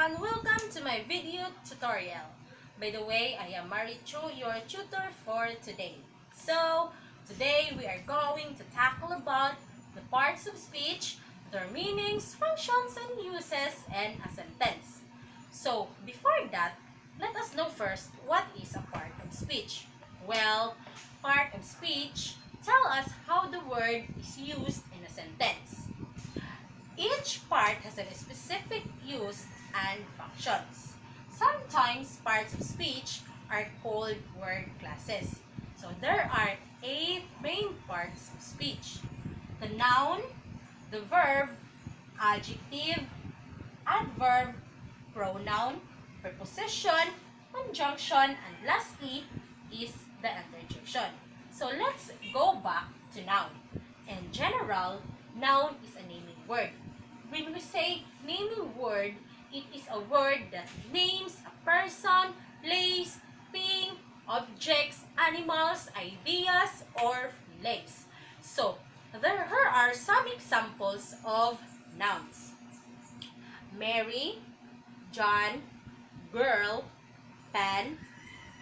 everyone, welcome to my video tutorial. By the way, I am Maricho, your tutor for today. So, today we are going to tackle about the parts of speech, their meanings, functions, and uses, and a sentence. So, before that, let us know first what is a part of speech. Well, part of speech tell us how the word is used in a sentence. Each part has a specific use and functions. Sometimes parts of speech are called word classes. So there are 8 main parts of speech: the noun, the verb, adjective, adverb, pronoun, preposition, conjunction, and lastly is the interjection. So let's go back to noun. In general, noun is a naming word. When we say naming word, it is a word that names a person, place, thing, objects, animals, ideas, or feelings. So, there are some examples of nouns: Mary, John, girl, pen,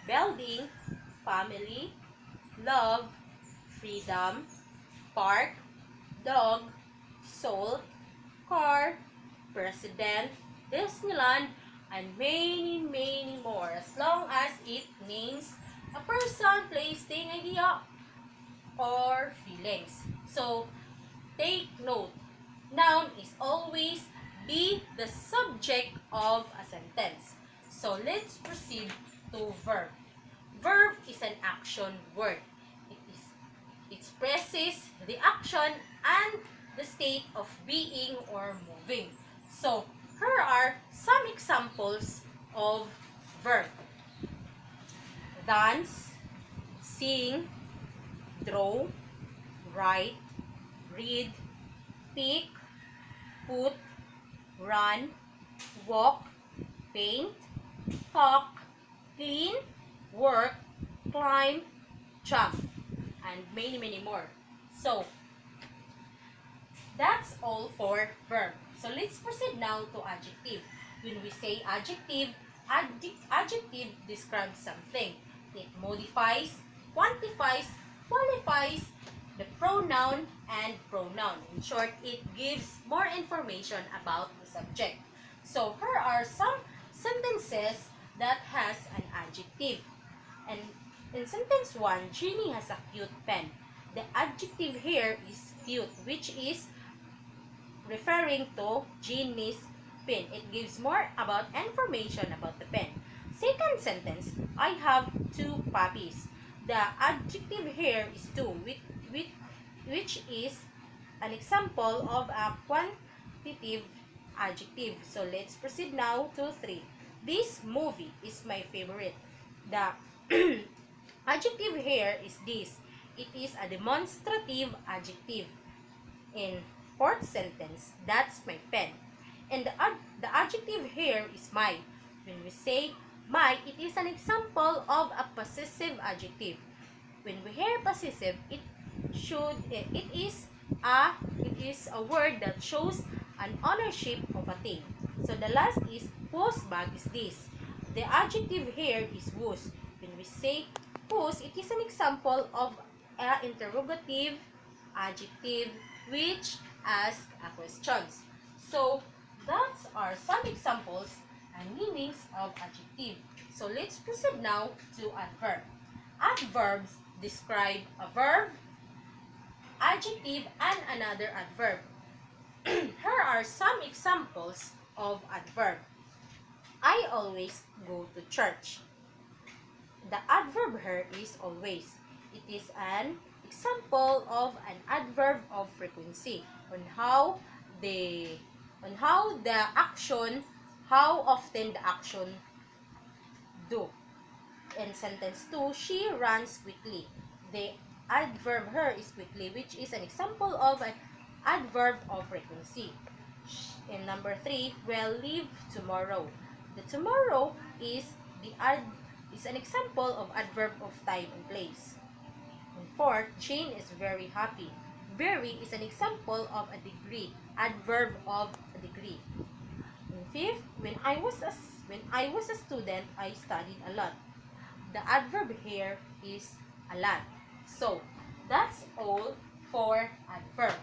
building, family, love, freedom, park, dog, soul, car, president, Disneyland, and many more, as long as it names a person, place, thing, idea, or feelings. So, take note, noun is always be the subject of a sentence. So, let's proceed to verb. Verb is an action word. It expresses the action and the state of being or moving. So, here are some examples of verb: dance, sing, draw, write, read, pick, put, run, walk, paint, talk, clean, work, climb, jump, and many more. So, that's all for verb. So, let's proceed now to adjective. When we say adjective, adjective describes something. It modifies, quantifies, qualifies the pronoun and pronoun. In short, it gives more information about the subject. So, here are some sentences that has an adjective. And in sentence 1, Jeannie has a cute pen. The adjective here is cute, which is referring to Jeannie's pen. It gives more about information about the pen. Second sentence, I have 2 puppies. The adjective here is 2, which is an example of a quantitative adjective. So let's proceed now to 3. This movie is my favorite. The adjective here is this. It is a demonstrative adjective. In fourth sentence, that's my pen. And the adjective here is my. When we say my, it is an example of a possessive adjective. When we hear possessive, it is a word that shows an ownership of a thing. So the last is whose bag is this. The adjective here is whose. When we say whose, it is an example of an interrogative adjective which asks a questions. So that are some examples and meanings of adjective. So let's proceed now to adverb. Adverbs describe a verb, adjective, and another adverb. Here are some examples of adverb. I always go to church. The adverb here is always. It is an example of an adverb of frequency on how the action, how often the action do. In sentence 2, she runs quickly. The adverb here is quickly, which is an example of an adverb of frequency. In number 3, we'll leave tomorrow. The tomorrow is an example of adverb of time and place. In 4, Jane is very happy. Very is an example of a degree, adverb of a degree. In fifth, when I was a student, I studied a lot. The adverb here is a lot. So, that's all for adverb.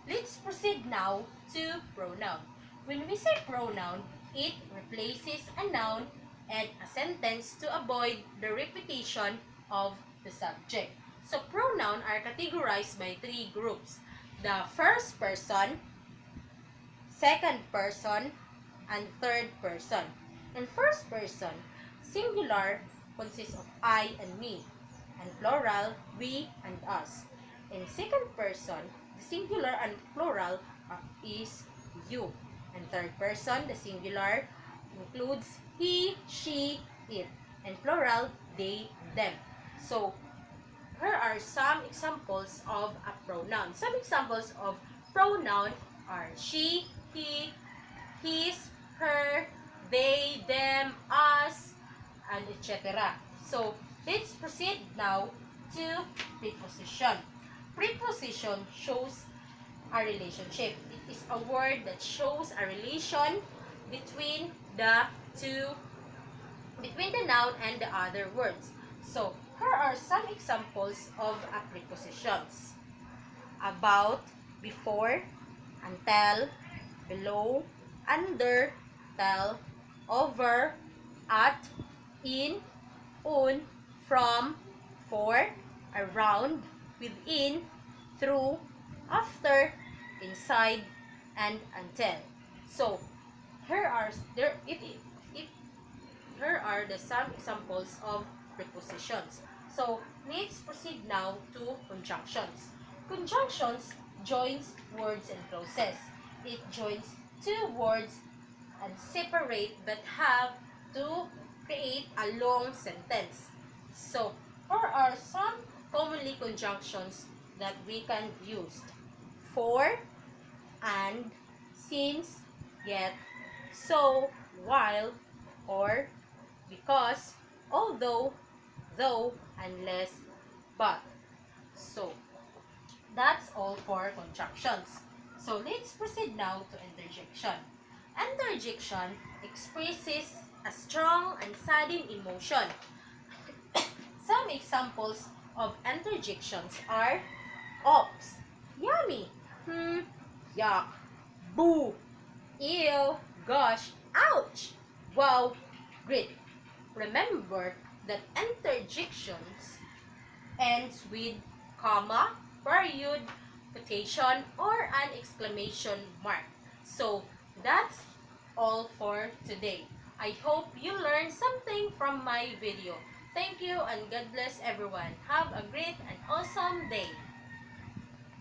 Let's proceed now to pronoun. When we say pronoun, it replaces a noun and a sentence to avoid the repetition of the subject. So, pronoun are categorized by three groups. The first person, second person, and third person. In first person, singular consists of I and me, and plural, we and us. In second person, the singular and plural is you. And third person, the singular includes he, she, it, and plural, they, them. So, here are some examples of a pronoun. Some examples of pronoun are she, he, his, her, they, them, us, and etc. So, let's proceed now to preposition. Preposition shows a relationship. It is a word that shows a relation between the two, between the noun and the other words. So, here are some examples of prepositions. About, before, until, below, under, tell, over, at, in, on, from, for, around, within, through, after, inside, and until. So, here are here are the some examples of prepositions. So, let's proceed now to conjunctions. Conjunctions joins words and clauses. It joins two words and separate but have to create a long sentence. So, here are some commonly conjunctions that we can use. For, and, since, yet, so, while, or, because, although, though, unless, but. So, that's all for conjunctions. So, let's proceed now to interjection. Interjection expresses a strong and sudden emotion. Some examples of interjections are oops, yummy, yuck, boo, ew, gosh, ouch, wow, great. Remember that interjections ends with comma, period, quotation, or an exclamation mark. So, that's all for today. I hope you learned something from my video. Thank you and God bless everyone. Have a great and awesome day.